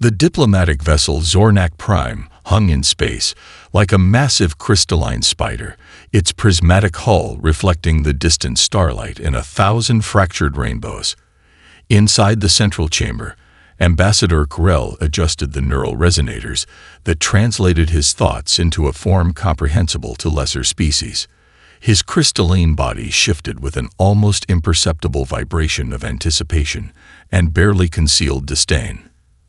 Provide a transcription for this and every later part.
The diplomatic vessel Zornak Prime hung in space like a massive crystalline spider, its prismatic hull reflecting the distant starlight in 1,000 fractured rainbows. Inside the central chamber, Ambassador Krell adjusted the neural resonators that translated his thoughts into a form comprehensible to lesser species. His crystalline body shifted with an almost imperceptible vibration of anticipation and barely concealed disdain.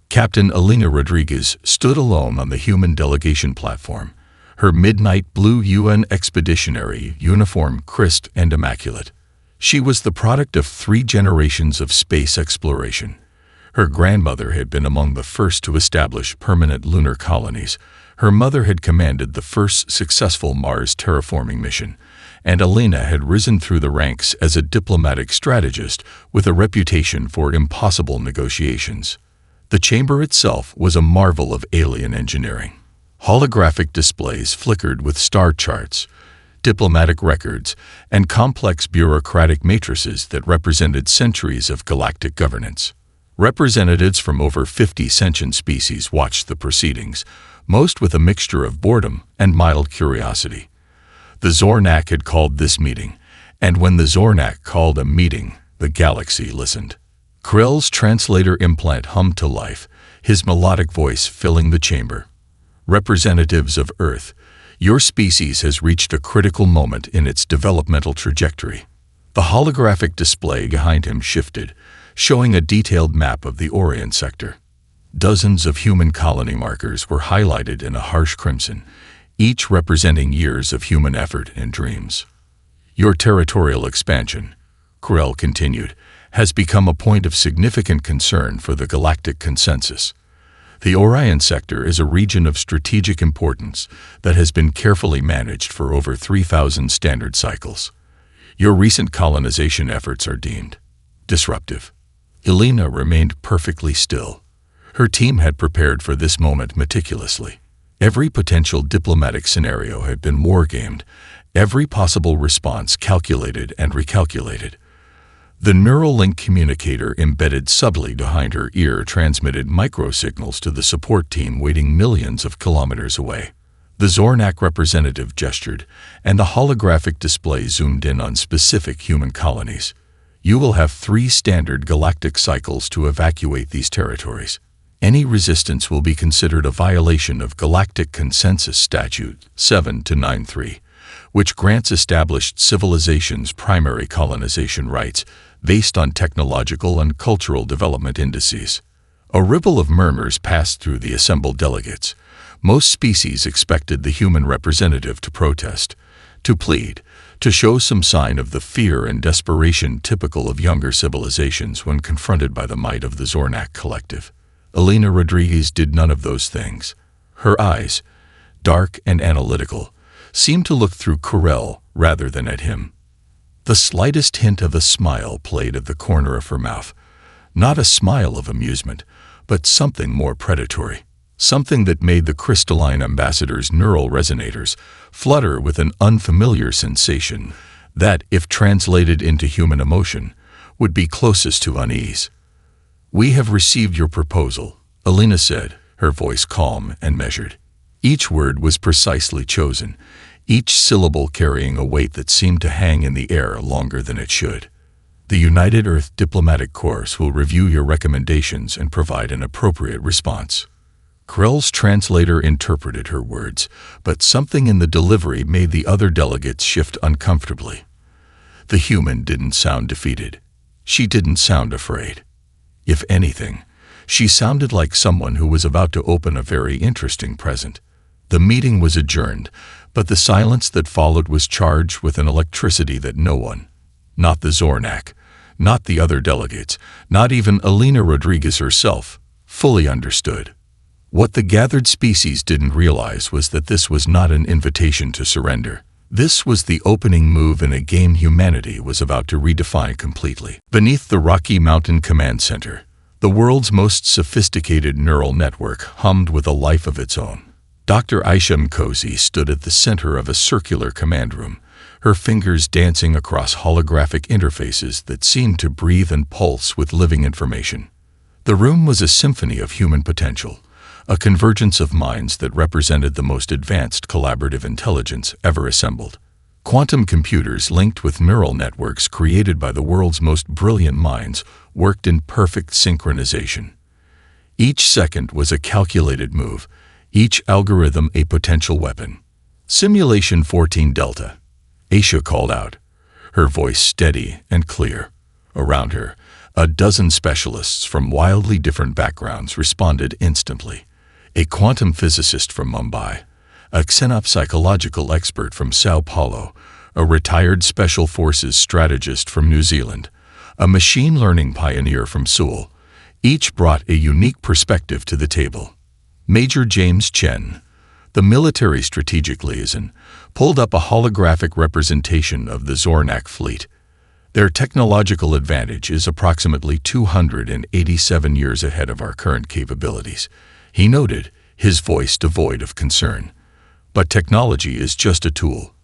Captain Elena Rodriguez stood alone on the human delegation platform, her midnight blue UN expeditionary uniform crisp and immaculate. She was the product of 3 generations of space exploration. Her grandmother had been among the first to establish permanent lunar colonies. Her mother had commanded the first successful Mars terraforming mission, and Elena had risen through the ranks as a diplomatic strategist with a reputation for impossible negotiations. The chamber itself was a marvel of alien engineering. Holographic displays flickered with star charts, diplomatic records, and complex bureaucratic matrices that represented centuries of galactic governance. Representatives from over 50 sentient species watched the proceedings, most with a mixture of boredom and mild curiosity. The Zornak had called this meeting, and when the Zornak called a meeting, the galaxy listened. Krell's translator implant hummed to life, his melodic voice filling the chamber. Representatives of Earth, your species has reached a critical moment in its developmental trajectory. The holographic display behind him shifted, showing a detailed map of the Orient sector. Dozens of human colony markers were highlighted in a harsh crimson, each representing years of human effort and dreams. Your territorial expansion, Krell continued, has become a point of significant concern for the galactic consensus. The Orion sector is a region of strategic importance that has been carefully managed for over 3,000 standard cycles. Your recent colonization efforts are deemed disruptive. Elena remained perfectly still. Her team had prepared for this moment meticulously. Every potential diplomatic scenario had been wargamed, every possible response calculated and recalculated. The neural link communicator embedded subtly behind her ear transmitted microsignals to the support team waiting millions of kilometers away. The Zornak representative gestured, and the holographic display zoomed in on specific human colonies. You will have 3 standard galactic cycles to evacuate these territories. Any resistance will be considered a violation of Galactic Consensus Statute 7-93, which grants established civilizations primary colonization rights based on technological and cultural development indices. A ripple of murmurs passed through the assembled delegates. Most species expected the human representative to protest, to plead, to show some sign of the fear and desperation typical of younger civilizations when confronted by the might of the Zornak collective. Elena Rodriguez did none of those things. Her eyes, dark and analytical, seemed to look through Krell rather than at him. The slightest hint of a smile played at the corner of her mouth. Not a smile of amusement, but something more predatory. Something that made the crystalline ambassador's neural resonators flutter with an unfamiliar sensation that, if translated into human emotion, would be closest to unease. We have received your proposal, Elena said, her voice calm and measured. Each word was precisely chosen, each syllable carrying a weight that seemed to hang in the air longer than it should. The United Earth Diplomatic Corps will review your recommendations and provide an appropriate response. Krell's translator interpreted her words, but something in the delivery made the other delegates shift uncomfortably. The human didn't sound defeated. She didn't sound afraid. If anything, she sounded like someone who was about to open a very interesting present. The meeting was adjourned, but the silence that followed was charged with an electricity that no one, not the Zornak, not the other delegates, not even Elena Rodriguez herself, fully understood. What the gathered species didn't realize was that this was not an invitation to surrender. This was the opening move in a game humanity was about to redefine completely. Beneath the Rocky Mountain Command Center, the world's most sophisticated neural network hummed with a life of its own. Dr. Aisha Mkosi stood at the center of a circular command room, her fingers dancing across holographic interfaces that seemed to breathe and pulse with living information. The room was a symphony of human potential, a convergence of minds that represented the most advanced collaborative intelligence ever assembled. Quantum computers linked with neural networks created by the world's most brilliant minds worked in perfect synchronization. Each second was a calculated move, each algorithm a potential weapon. Simulation 14 Delta, Aisha called out, her voice steady and clear. Around her, a dozen specialists from wildly different backgrounds responded instantly. A quantum physicist from Mumbai, a xenopsychological expert from Sao Paulo, a retired Special Forces strategist from New Zealand, a machine learning pioneer from Seoul, each brought a unique perspective to the table. Major James Chen, the military strategic liaison, pulled up a holographic representation of the Zornak fleet. Their technological advantage is approximately 287 years ahead of our current capabilities, he noted, his voice devoid of concern. But technology is just a tool.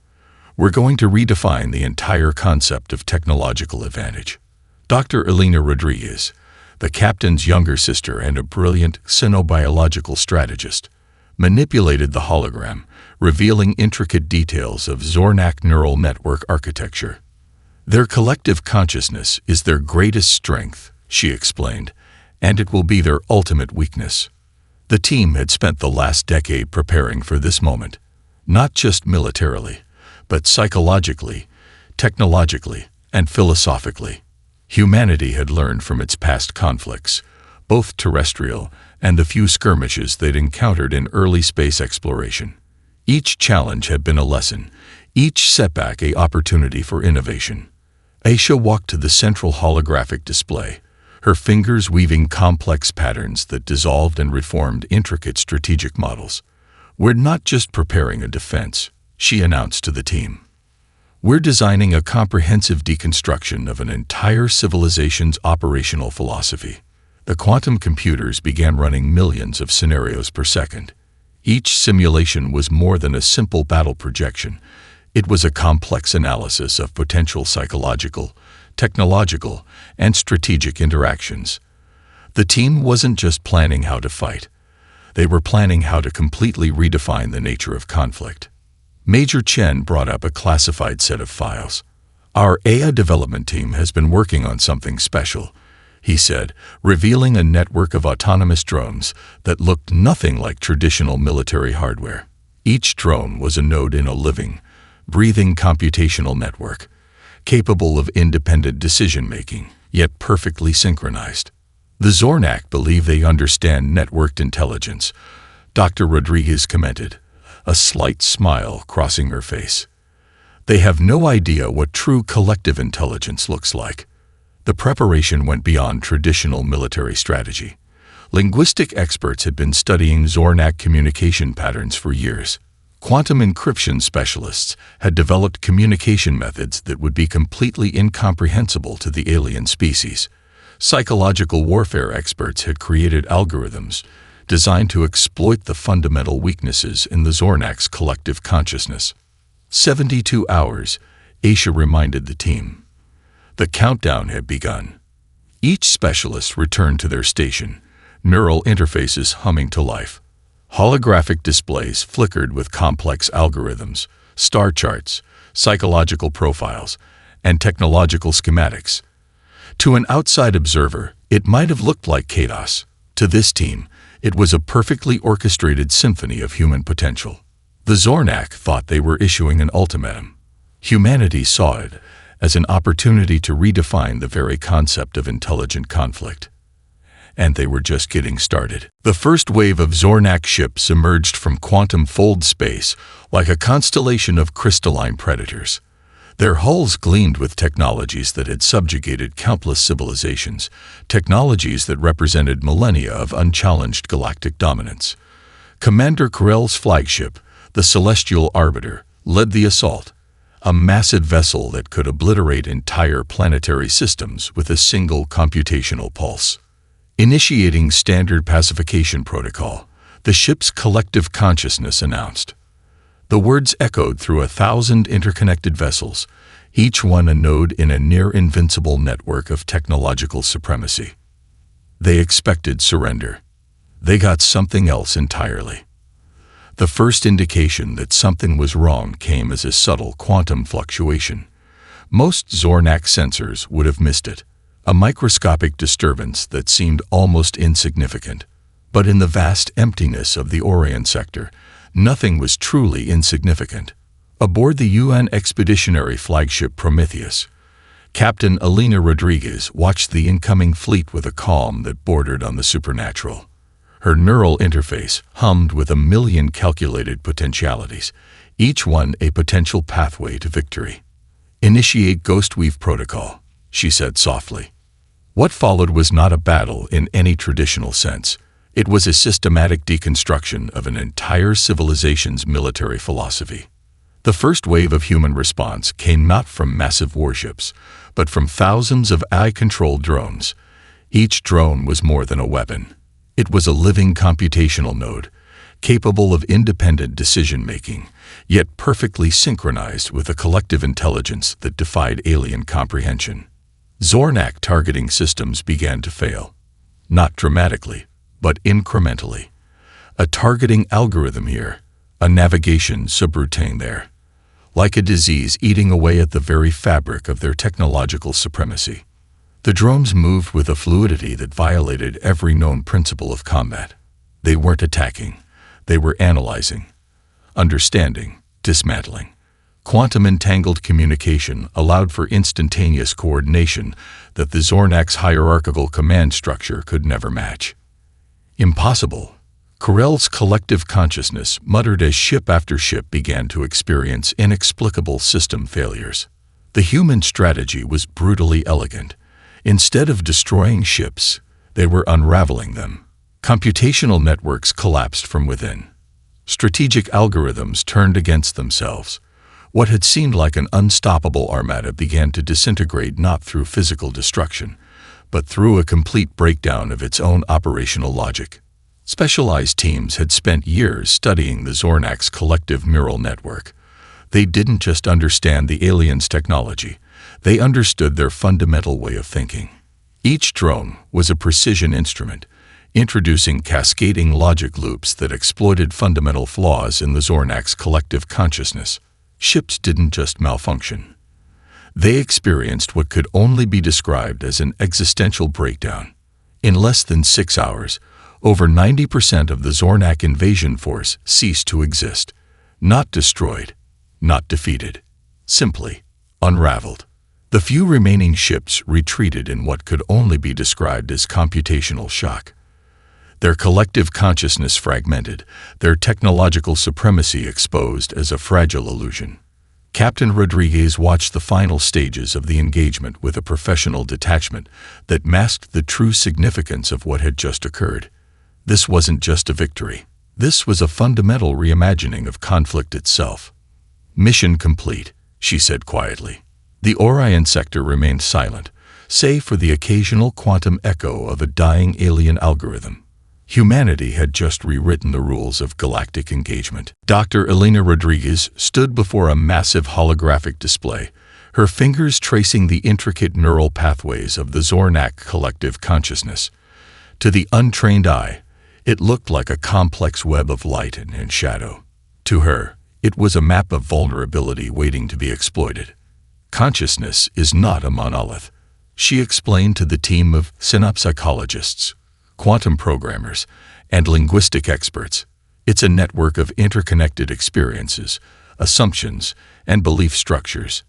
We're going to redefine the entire concept of technological advantage. Dr. Elena Rodriguez, the captain's younger sister and a brilliant xenobiological strategist, manipulated the hologram, revealing intricate details of Zornak neural network architecture. Their collective consciousness is their greatest strength, she explained, and it will be their ultimate weakness. The team had spent the last decade preparing for this moment, not just militarily, but psychologically, technologically, and philosophically. Humanity had learned from its past conflicts, both terrestrial and the few skirmishes they'd encountered in early space exploration. Each challenge had been a lesson, each setback an opportunity for innovation. Aisha walked to the central holographic display, her fingers weaving complex patterns that dissolved and reformed intricate strategic models. We're not just preparing a defense, she announced to the team. We're designing a comprehensive deconstruction of an entire civilization's operational philosophy. The quantum computers began running millions of scenarios per second. Each simulation was more than a simple battle projection. It was a complex analysis of potential psychological, technological, and strategic interactions. The team wasn't just planning how to fight. They were planning how to completely redefine the nature of conflict. Major Chen brought up a classified set of files. Our AI development team has been working on something special, he said, revealing a network of autonomous drones that looked nothing like traditional military hardware. Each drone was a node in a living, breathing computational network, capable of independent decision-making, yet perfectly synchronized. The Zornak believe they understand networked intelligence, Dr. Rodriguez commented, a slight smile crossing her face. They have no idea what true collective intelligence looks like. The preparation went beyond traditional military strategy. Linguistic experts had been studying Zornak communication patterns for years. Quantum encryption specialists had developed communication methods that would be completely incomprehensible to the alien species. Psychological warfare experts had created algorithms designed to exploit the fundamental weaknesses in the Zornak's collective consciousness. 72 hours, Aisha reminded the team. The countdown had begun. Each specialist returned to their station, neural interfaces humming to life. Holographic displays flickered with complex algorithms, star charts, psychological profiles, and technological schematics. To an outside observer, it might have looked like chaos. To this team, it was a perfectly orchestrated symphony of human potential. The Zornak thought they were issuing an ultimatum. Humanity saw it as an opportunity to redefine the very concept of intelligent conflict. And they were just getting started. The first wave of Zornak ships emerged from quantum fold space like a constellation of crystalline predators. Their hulls gleamed with technologies that had subjugated countless civilizations, technologies that represented millennia of unchallenged galactic dominance. Commander Karel's flagship, the Celestial Arbiter, led the assault, a massive vessel that could obliterate entire planetary systems with a single computational pulse. Initiating standard pacification protocol, the ship's collective consciousness announced. The words echoed through 1,000 interconnected vessels, each one a node in a near-invincible network of technological supremacy. They expected surrender. They got something else entirely. The first indication that something was wrong came as a subtle quantum fluctuation. Most Zornak sensors would have missed it, a microscopic disturbance that seemed almost insignificant. But in the vast emptiness of the Orion sector, nothing was truly insignificant. Aboard the UN expeditionary flagship Prometheus, Captain Elena Rodriguez watched the incoming fleet with a calm that bordered on the supernatural. Her neural interface hummed with 1,000,000 calculated potentialities, each one a potential pathway to victory. "Initiate Ghostweave Protocol," she said softly. What followed was not a battle in any traditional sense. It was a systematic deconstruction of an entire civilization's military philosophy. The first wave of human response came not from massive warships, but from thousands of AI-controlled drones. Each drone was more than a weapon. It was a living computational node, capable of independent decision-making, yet perfectly synchronized with a collective intelligence that defied alien comprehension. Zornak targeting systems began to fail. Not dramatically, but incrementally. A targeting algorithm here, a navigation subroutine there. Like a disease eating away at the very fabric of their technological supremacy. The drones moved with a fluidity that violated every known principle of combat. They weren't attacking. They were analyzing, understanding, dismantling. Quantum-entangled communication allowed for instantaneous coordination that the Zornak's hierarchical command structure could never match. Impossible. Corell's collective consciousness muttered as ship after ship began to experience inexplicable system failures. The human strategy was brutally elegant. Instead of destroying ships, they were unraveling them. Computational networks collapsed from within. Strategic algorithms turned against themselves. What had seemed like an unstoppable armada began to disintegrate not through physical destruction, but through a complete breakdown of its own operational logic. Specialized teams had spent years studying the Zornak's collective neural network. They didn't just understand the aliens' technology. They understood their fundamental way of thinking. Each drone was a precision instrument, introducing cascading logic loops that exploited fundamental flaws in the Zornak's collective consciousness. Ships didn't just malfunction. They experienced what could only be described as an existential breakdown. In less than 6 hours, over 90% of the Zornak invasion force ceased to exist. Not destroyed, not defeated, simply unraveled. The few remaining ships retreated in what could only be described as computational shock. Their collective consciousness fragmented, their technological supremacy exposed as a fragile illusion. Captain Rodriguez watched the final stages of the engagement with a professional detachment that masked the true significance of what had just occurred. This wasn't just a victory. This was a fundamental reimagining of conflict itself. "Mission complete," she said quietly. The Orion sector remained silent, save for the occasional quantum echo of a dying alien algorithm. Humanity had just rewritten the rules of galactic engagement. Dr. Elena Rodriguez stood before a massive holographic display, her fingers tracing the intricate neural pathways of the Zornak collective consciousness. To the untrained eye, it looked like a complex web of light and shadow. To her, it was a map of vulnerability waiting to be exploited. "Consciousness is not a monolith," she explained to the team of synapsychologists, quantum programmers, and linguistic experts. "It's a network of interconnected experiences, assumptions, and belief structures.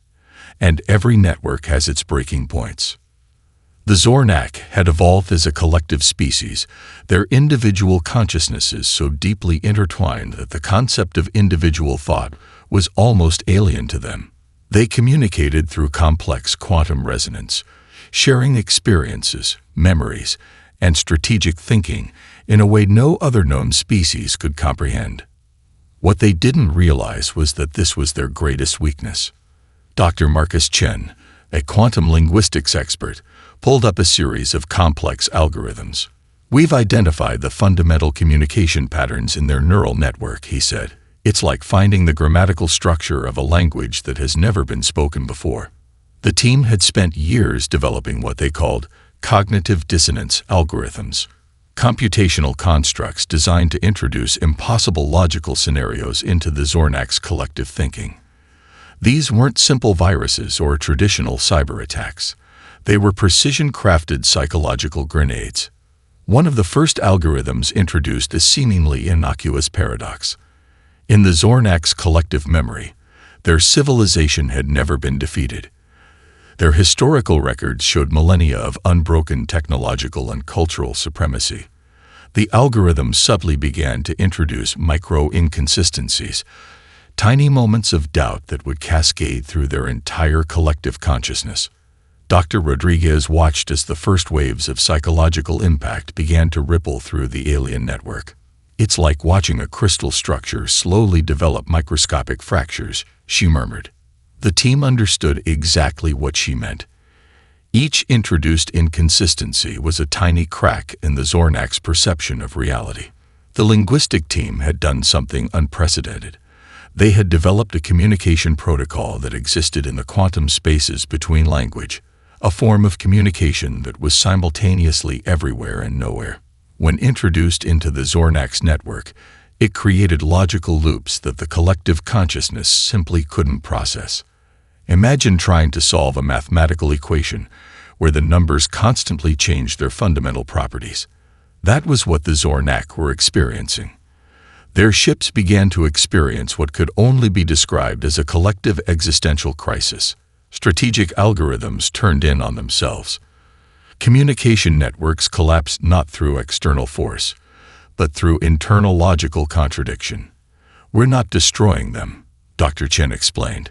And every network has its breaking points." The Zornak had evolved as a collective species, their individual consciousnesses so deeply intertwined that the concept of individual thought was almost alien to them. They communicated through complex quantum resonance, sharing experiences, memories, and strategic thinking in a way no other known species could comprehend. What they didn't realize was that this was their greatest weakness. Dr. Marcus Chen, a quantum linguistics expert, pulled up a series of complex algorithms. "We've identified the fundamental communication patterns in their neural network," he said. "It's like finding the grammatical structure of a language that has never been spoken before." The team had spent years developing what they called cognitive dissonance algorithms, computational constructs designed to introduce impossible logical scenarios into the Zornak's collective thinking. These weren't simple viruses or traditional cyber attacks. They were precision-crafted psychological grenades. One of the first algorithms introduced a seemingly innocuous paradox. In the Zornak's collective memory, their civilization had never been defeated. Their historical records showed millennia of unbroken technological and cultural supremacy. The algorithm subtly began to introduce micro-inconsistencies, tiny moments of doubt that would cascade through their entire collective consciousness. Dr. Rodriguez watched as the first waves of psychological impact began to ripple through the alien network. "It's like watching a crystal structure slowly develop microscopic fractures," she murmured. The team understood exactly what she meant. Each introduced inconsistency was a tiny crack in the Zornak's perception of reality. The linguistic team had done something unprecedented. They had developed a communication protocol that existed in the quantum spaces between language, a form of communication that was simultaneously everywhere and nowhere. When introduced into the Zornak's network, it created logical loops that the collective consciousness simply couldn't process. Imagine trying to solve a mathematical equation where the numbers constantly changed their fundamental properties. That was what the Zornak were experiencing. Their ships began to experience what could only be described as a collective existential crisis. Strategic algorithms turned in on themselves. Communication networks collapsed not through external force, but through internal logical contradiction. "We're not destroying them," Dr. Chen explained.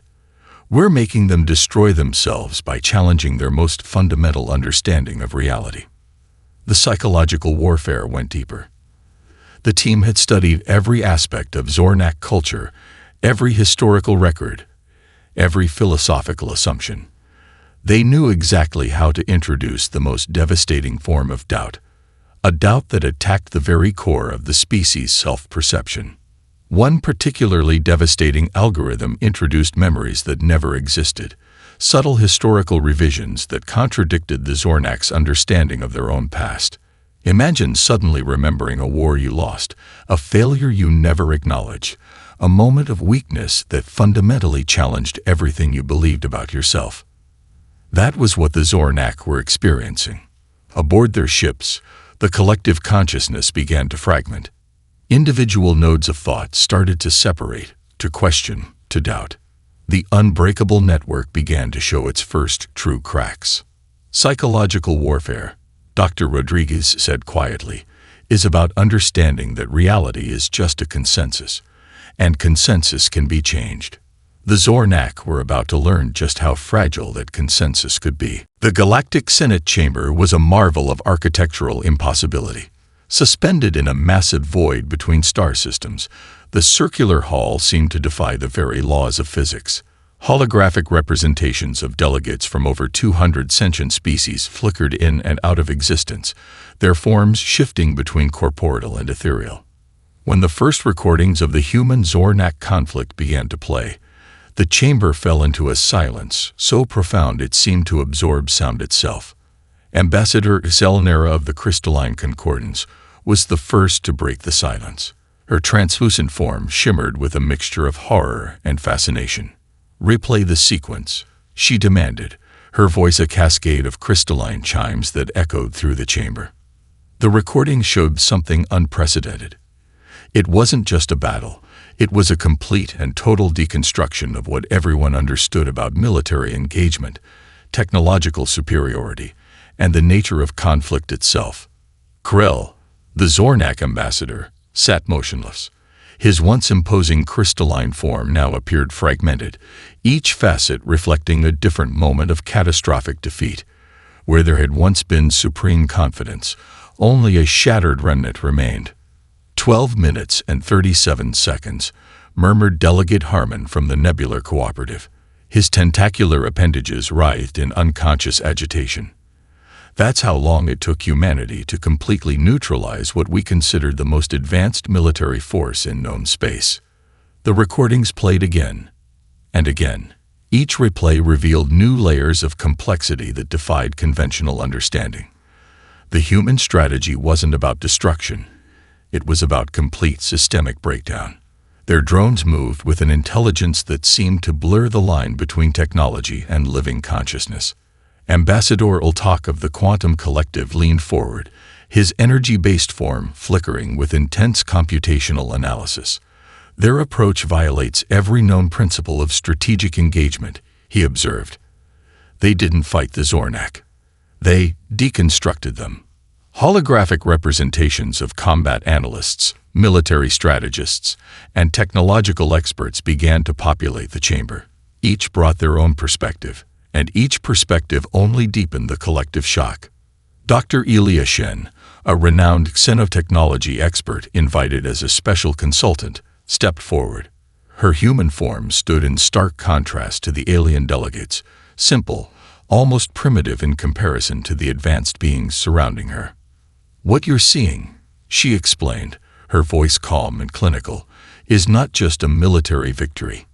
"We're making them destroy themselves by challenging their most fundamental understanding of reality." The psychological warfare went deeper. The team had studied every aspect of Zornak culture, every historical record, every philosophical assumption. They knew exactly how to introduce the most devastating form of doubt, a doubt that attacked the very core of the species' self-perception. One particularly devastating algorithm introduced memories that never existed, subtle historical revisions that contradicted the Zornak's understanding of their own past. Imagine suddenly remembering a war you lost, a failure you never acknowledged, a moment of weakness that fundamentally challenged everything you believed about yourself. That was what the Zornak were experiencing. Aboard their ships, the collective consciousness began to fragment. Individual nodes of thought started to separate, to question, to doubt. The unbreakable network began to show its first true cracks. Psychological warfare, Dr. Rodriguez said quietly, is about understanding that reality is just a consensus, and consensus can be changed. The Zornak were about to learn just how fragile that consensus could be. The Galactic Senate chamber was a marvel of architectural impossibility. Suspended in a massive void between star systems, the circular hall seemed to defy the very laws of physics. Holographic representations of delegates from over 200 sentient species flickered in and out of existence, their forms shifting between corporeal and ethereal. When the first recordings of the human-Zornak conflict began to play, the chamber fell into a silence so profound it seemed to absorb sound itself. Ambassador Zelnera of the Crystalline Concordance was the first to break the silence. Her translucent form shimmered with a mixture of horror and fascination. "Replay the sequence," she demanded, her voice a cascade of crystalline chimes that echoed through the chamber. The recording showed something unprecedented. It wasn't just a battle. It was a complete and total deconstruction of what everyone understood about military engagement, technological superiority, and the nature of conflict itself. Krell, the Zornak ambassador, sat motionless. His once imposing crystalline form now appeared fragmented, each facet reflecting a different moment of catastrophic defeat. Where there had once been supreme confidence, only a shattered remnant remained. 12 minutes and 37 seconds, murmured Delegate Harmon from the Nebular Cooperative. His tentacular appendages writhed in unconscious agitation. That's how long it took humanity to completely neutralize what we considered the most advanced military force in known space. The recordings played again and again. Each replay revealed new layers of complexity that defied conventional understanding. The human strategy wasn't about destruction. It was about complete systemic breakdown. Their drones moved with an intelligence that seemed to blur the line between technology and living consciousness. Ambassador Ultak of the Quantum Collective leaned forward, his energy-based form flickering with intense computational analysis. Their approach violates every known principle of strategic engagement, he observed. They didn't fight the Zornak. They deconstructed them. Holographic representations of combat analysts, military strategists, and technological experts began to populate the chamber. Each brought their own perspective, and each perspective only deepened the collective shock. Dr. Elia Shen, a renowned xenotechnology expert invited as a special consultant, stepped forward. Her human form stood in stark contrast to the alien delegates, simple, almost primitive in comparison to the advanced beings surrounding her. "What you're seeing," she explained, her voice calm and clinical, "is not just a military victory.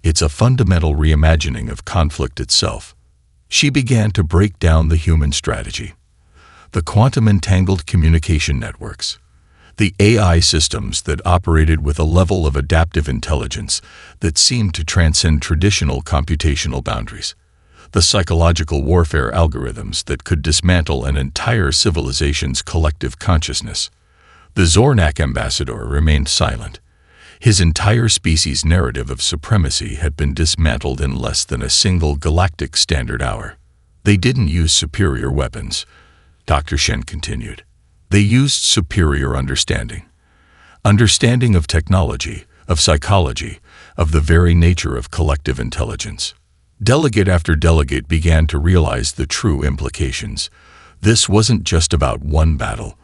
It's a fundamental reimagining of conflict itself." She began to break down the human strategy. The quantum-entangled communication networks, the AI systems that operated with a level of adaptive intelligence that seemed to transcend traditional computational boundaries, the psychological warfare algorithms that could dismantle an entire civilization's collective consciousness. The Zornak ambassador remained silent. His entire species' narrative of supremacy had been dismantled in less than a single galactic standard hour. "They didn't use superior weapons," Dr. Shen continued. "They used superior understanding. Understanding of technology, of psychology, of the very nature of collective intelligence." Delegate after delegate began to realize the true implications. This wasn't just about one battle.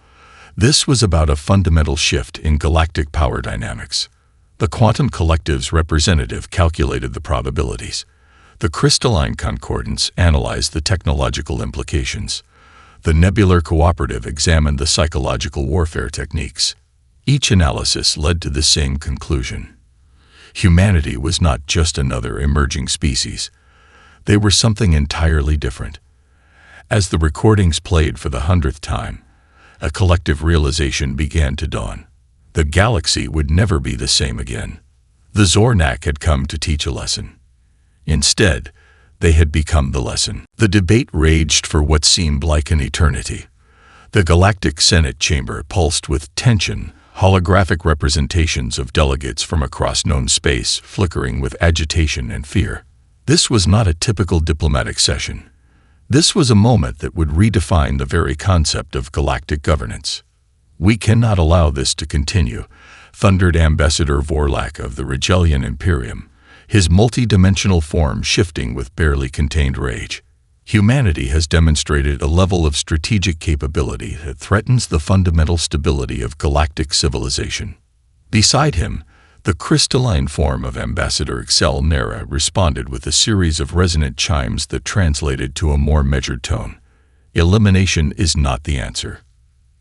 This was about a fundamental shift in galactic power dynamics. The Quantum Collective's representative calculated the probabilities. The Crystalline Concordance analyzed the technological implications. The Nebular Cooperative examined the psychological warfare techniques. Each analysis led to the same conclusion. Humanity was not just another emerging species. They were something entirely different. As the recordings played for the 100th time, a collective realization began to dawn. The galaxy would never be the same again. The Zornak had come to teach a lesson. Instead, they had become the lesson. The debate raged for what seemed like an eternity. The Galactic Senate chamber pulsed with tension, holographic representations of delegates from across known space flickering with agitation and fear. This was not a typical diplomatic session. This was a moment that would redefine the very concept of galactic governance. "We cannot allow this to continue," thundered Ambassador Vorlak of the Regelian Imperium, his multi-dimensional form shifting with barely contained rage. "Humanity has demonstrated a level of strategic capability that threatens the fundamental stability of galactic civilization." Beside him, the crystalline form of Ambassador Excel Nera responded with a series of resonant chimes that translated to a more measured tone. "Elimination is not the answer.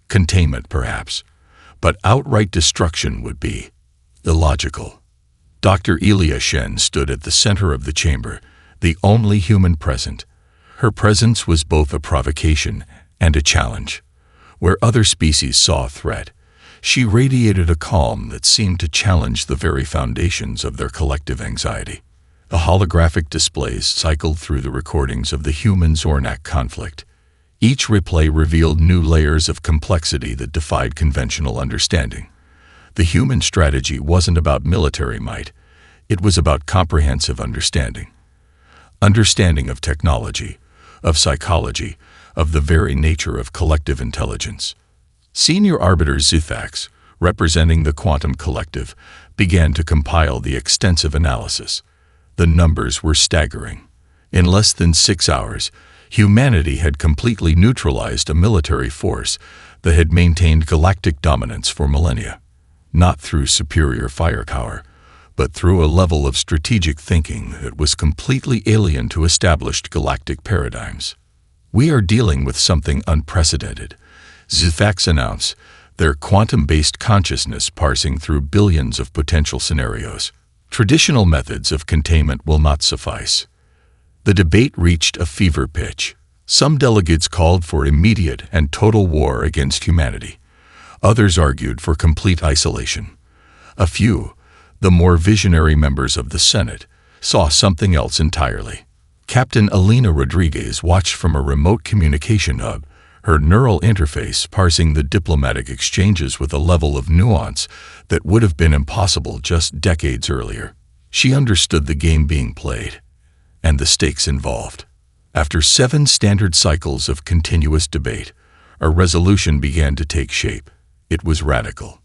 Containment, perhaps, but outright destruction would be illogical." Dr. Elia Shen stood at the center of the chamber, the only human present. Her presence was both a provocation and a challenge. Where other species saw a threat, she radiated a calm that seemed to challenge the very foundations of their collective anxiety. The holographic displays cycled through the recordings of the human-Zornak conflict. Each replay revealed new layers of complexity that defied conventional understanding. The human strategy wasn't about military might. It was about comprehensive understanding. Understanding of technology, of psychology, of the very nature of collective intelligence. Senior Arbiter Zuthax, representing the Quantum Collective, began to compile the extensive analysis. The numbers were staggering. In less than 6 hours, humanity had completely neutralized a military force that had maintained galactic dominance for millennia, not through superior firepower, but through a level of strategic thinking that was completely alien to established galactic paradigms. "We are dealing with something unprecedented," Zuthax announced, their quantum-based consciousness parsing through billions of potential scenarios. "Traditional methods of containment will not suffice." The debate reached a fever pitch. Some delegates called for immediate and total war against humanity. Others argued for complete isolation. A few, the more visionary members of the Senate, saw something else entirely. Captain Elena Rodriguez watched from a remote communication hub, her neural interface parsing the diplomatic exchanges with a level of nuance that would have been impossible just decades earlier. She understood the game being played, and the stakes involved. After 7 standard cycles of continuous debate, a resolution began to take shape. It was radical.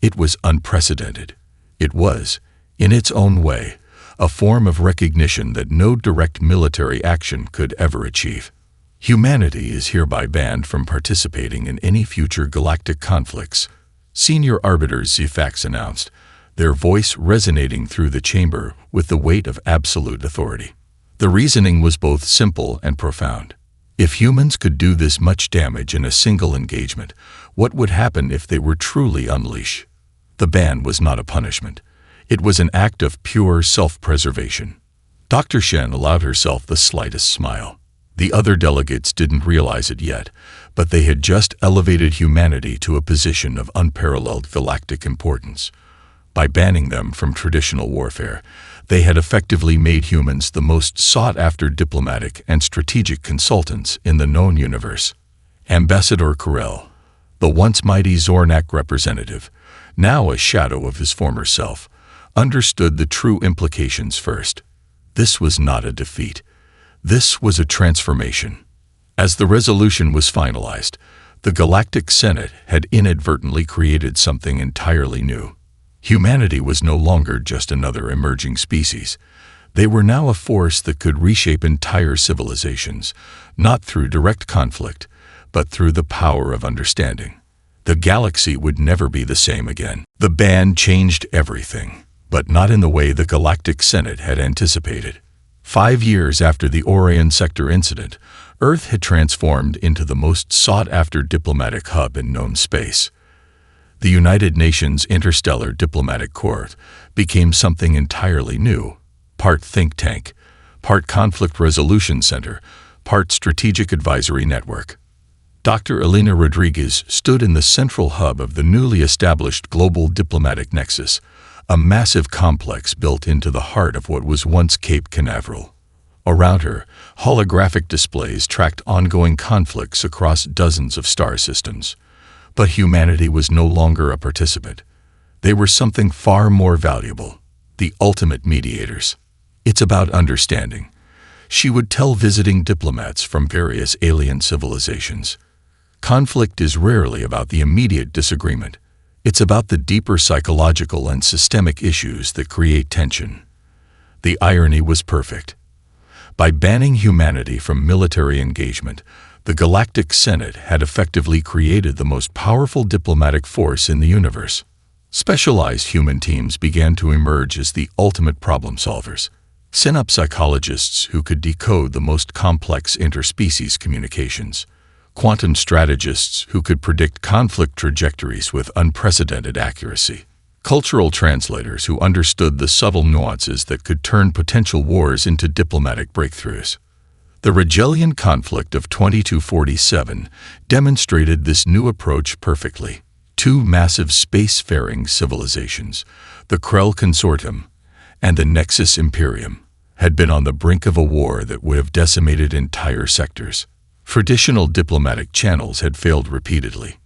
It was unprecedented. It was, in its own way, a form of recognition that no direct military action could ever achieve. Humanity is hereby banned from participating in any future galactic conflicts, Senior Arbiter Zefax announced, their voice resonating through the chamber with the weight of absolute authority. The reasoning was both simple and profound. If humans could do this much damage in a single engagement, what would happen if they were truly unleashed? The ban was not a punishment. It was an act of pure self-preservation. Dr. Shen allowed herself the slightest smile. The other delegates didn't realize it yet, but they had just elevated humanity to a position of unparalleled galactic importance. By banning them from traditional warfare, they had effectively made humans the most sought-after diplomatic and strategic consultants in the known universe. Ambassador Corell, the once mighty Zornak representative, now a shadow of his former self, understood the true implications first. This was not a defeat. This was a transformation. As the resolution was finalized, the Galactic Senate had inadvertently created something entirely new. Humanity was no longer just another emerging species. They were now a force that could reshape entire civilizations, not through direct conflict, but through the power of understanding. The galaxy would never be the same again. The ban changed everything, but not in the way the Galactic Senate had anticipated. 5 years after the Orion Sector incident, Earth had transformed into the most sought-after diplomatic hub in known space. The United Nations Interstellar Diplomatic Corps became something entirely new, part think tank, part conflict resolution center, part strategic advisory network. Dr. Elena Rodriguez stood in the central hub of the newly established global diplomatic nexus, a massive complex built into the heart of what was once Cape Canaveral. Around her, holographic displays tracked ongoing conflicts across dozens of star systems. But humanity was no longer a participant. They were something far more valuable, the ultimate mediators. It's about understanding, she would tell visiting diplomats from various alien civilizations. Conflict is rarely about the immediate disagreement. It's about the deeper psychological and systemic issues that create tension. The irony was perfect. By banning humanity from military engagement, the Galactic Senate had effectively created the most powerful diplomatic force in the universe. Specialized human teams began to emerge as the ultimate problem solvers. Synapse psychologists who could decode the most complex interspecies communications. Quantum strategists who could predict conflict trajectories with unprecedented accuracy. Cultural translators who understood the subtle nuances that could turn potential wars into diplomatic breakthroughs. The Rigelian conflict of 2247 demonstrated this new approach perfectly. 2 massive spacefaring civilizations, the Krell Consortium and the Nexus Imperium, had been on the brink of a war that would have decimated entire sectors. Traditional diplomatic channels had failed repeatedly.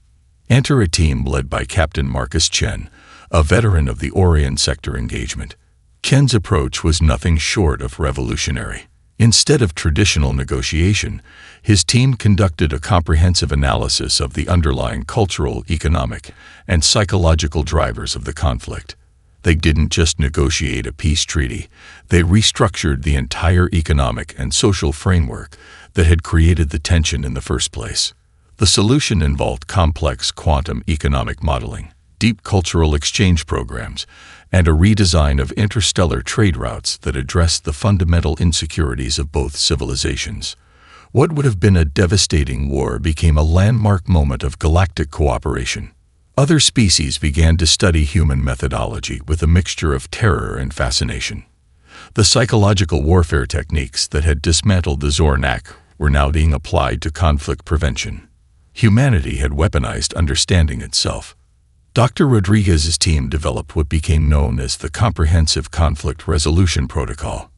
Enter a team led by Captain Marcus Chen, a veteran of the Orion Sector engagement. Chen's approach was nothing short of revolutionary. Instead of traditional negotiation, his team conducted a comprehensive analysis of the underlying cultural, economic, and psychological drivers of the conflict. They didn't just negotiate a peace treaty, they restructured the entire economic and social framework that had created the tension in the first place. The solution involved complex quantum economic modeling, deep cultural exchange programs, and a redesign of interstellar trade routes that addressed the fundamental insecurities of both civilizations. What would have been a devastating war became a landmark moment of galactic cooperation. Other species began to study human methodology with a mixture of terror and fascination. The psychological warfare techniques that had dismantled the Zornak were now being applied to conflict prevention. Humanity had weaponized understanding itself. Dr. Rodriguez's team developed what became known as the Comprehensive Conflict Resolution Protocol.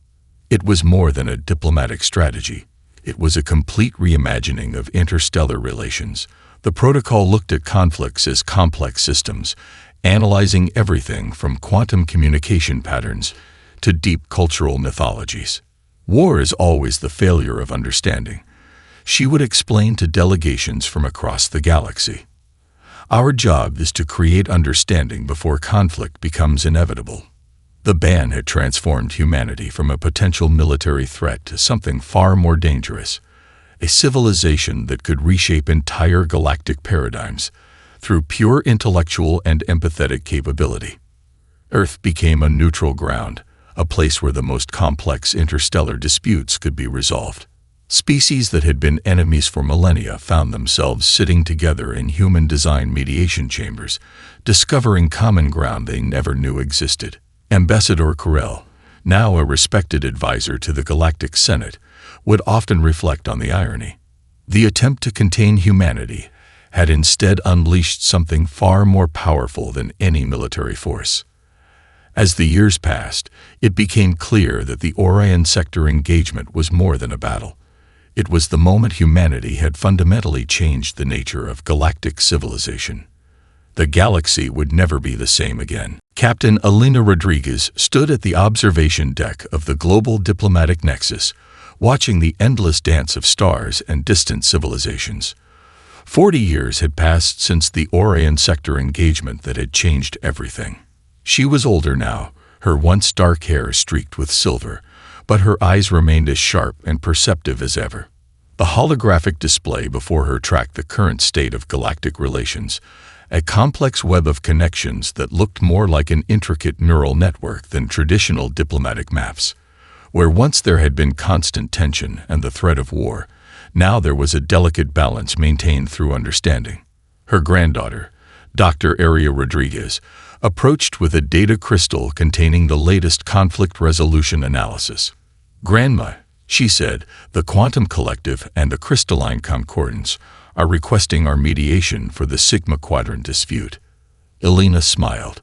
It was more than a diplomatic strategy. It was a complete reimagining of interstellar relations. The protocol looked at conflicts as complex systems, analyzing everything from quantum communication patterns to deep cultural mythologies. War is always the failure of understanding, she would explain to delegations from across the galaxy. Our job is to create understanding before conflict becomes inevitable. The ban had transformed humanity from a potential military threat to something far more dangerous, a civilization that could reshape entire galactic paradigms through pure intellectual and empathetic capability. Earth became a neutral ground, a place where the most complex interstellar disputes could be resolved. Species that had been enemies for millennia found themselves sitting together in human-design mediation chambers, discovering common ground they never knew existed. Ambassador Corell, now a respected advisor to the Galactic Senate, would often reflect on the irony. The attempt to contain humanity had instead unleashed something far more powerful than any military force. As the years passed, it became clear that the Orion sector engagement was more than a battle. It was the moment humanity had fundamentally changed the nature of galactic civilization. The galaxy would never be the same again. Captain Elena Rodriguez stood at the observation deck of the global diplomatic nexus, watching the endless dance of stars and distant civilizations. 40 years had passed since the Orion sector engagement that had changed everything. She was older now, her once dark hair streaked with silver, but her eyes remained as sharp and perceptive as ever. The holographic display before her tracked the current state of galactic relations, a complex web of connections that looked more like an intricate neural network than traditional diplomatic maps. Where once there had been constant tension and the threat of war, now there was a delicate balance maintained through understanding. Her granddaughter, Dr. Aria Rodriguez, approached with a data crystal containing the latest conflict resolution analysis. "Grandma," she said, "the Quantum Collective and the Crystalline Concordance are requesting our mediation for the Sigma Quadrant dispute." Elena smiled.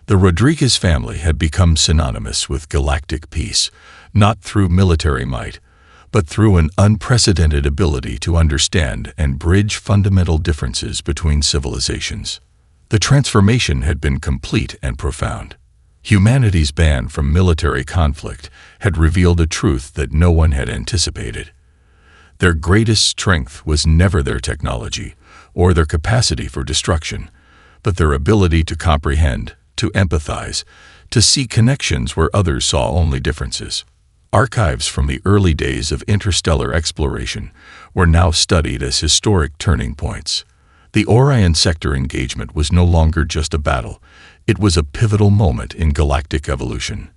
The Rodriguez family had become synonymous with galactic peace, not through military might, but through an unprecedented ability to understand and bridge fundamental differences between civilizations. The transformation had been complete and profound. Humanity's ban from military conflict had revealed a truth that no one had anticipated. Their greatest strength was never their technology or their capacity for destruction, but their ability to comprehend, to empathize, to see connections where others saw only differences. Archives from the early days of interstellar exploration were now studied as historic turning points. The Orion sector engagement was no longer just a battle, it was a pivotal moment in galactic evolution.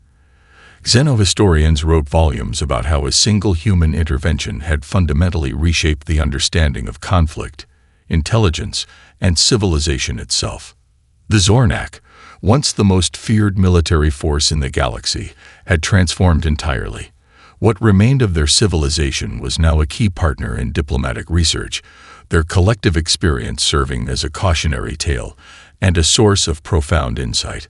Xenohistorians wrote volumes about how a single human intervention had fundamentally reshaped the understanding of conflict, intelligence, and civilization itself. The Zornak, once the most feared military force in the galaxy, had transformed entirely. What remained of their civilization was now a key partner in diplomatic research, their collective experience serving as a cautionary tale and a source of profound insight.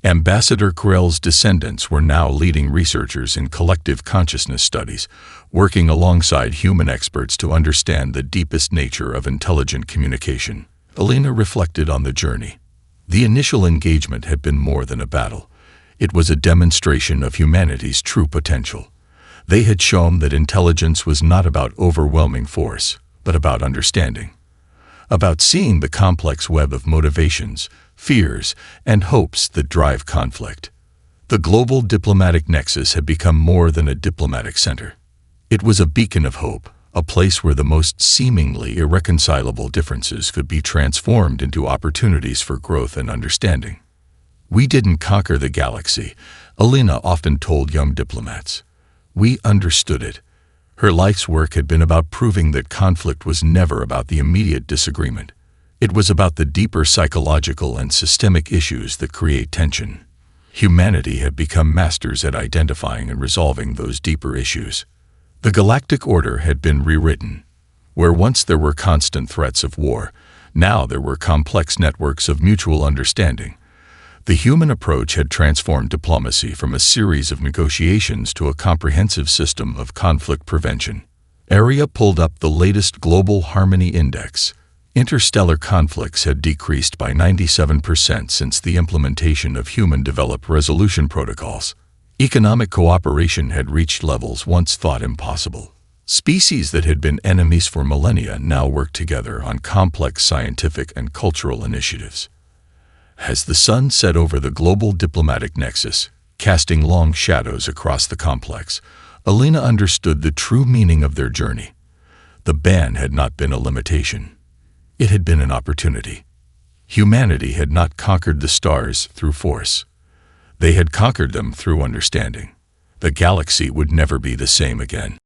Ambassador Corell's descendants were now leading researchers in collective consciousness studies, working alongside human experts to understand the deepest nature of intelligent communication. Elena reflected on the journey. The initial engagement had been more than a battle. It was a demonstration of humanity's true potential. They had shown that intelligence was not about overwhelming force, but about understanding. About seeing the complex web of motivations, fears, and hopes that drive conflict. The global diplomatic nexus had become more than a diplomatic center. It was a beacon of hope, a place where the most seemingly irreconcilable differences could be transformed into opportunities for growth and understanding. "We didn't conquer the galaxy," Elena often told young diplomats. "We understood it." Her life's work had been about proving that conflict was never about the immediate disagreement. It was about the deeper psychological and systemic issues that create tension. Humanity had become masters at identifying and resolving those deeper issues. The Galactic Order had been rewritten. Where once there were constant threats of war, now there were complex networks of mutual understanding. The human approach had transformed diplomacy from a series of negotiations to a comprehensive system of conflict prevention. ARIA pulled up the latest Global Harmony Index. Interstellar conflicts had decreased by 97% since the implementation of human-developed resolution protocols. Economic cooperation had reached levels once thought impossible. Species that had been enemies for millennia now worked together on complex scientific and cultural initiatives. As the sun set over the global diplomatic nexus, casting long shadows across the complex, Alina understood the true meaning of their journey. The ban had not been a limitation. It had been an opportunity. Humanity had not conquered the stars through force. They had conquered them through understanding. The galaxy would never be the same again.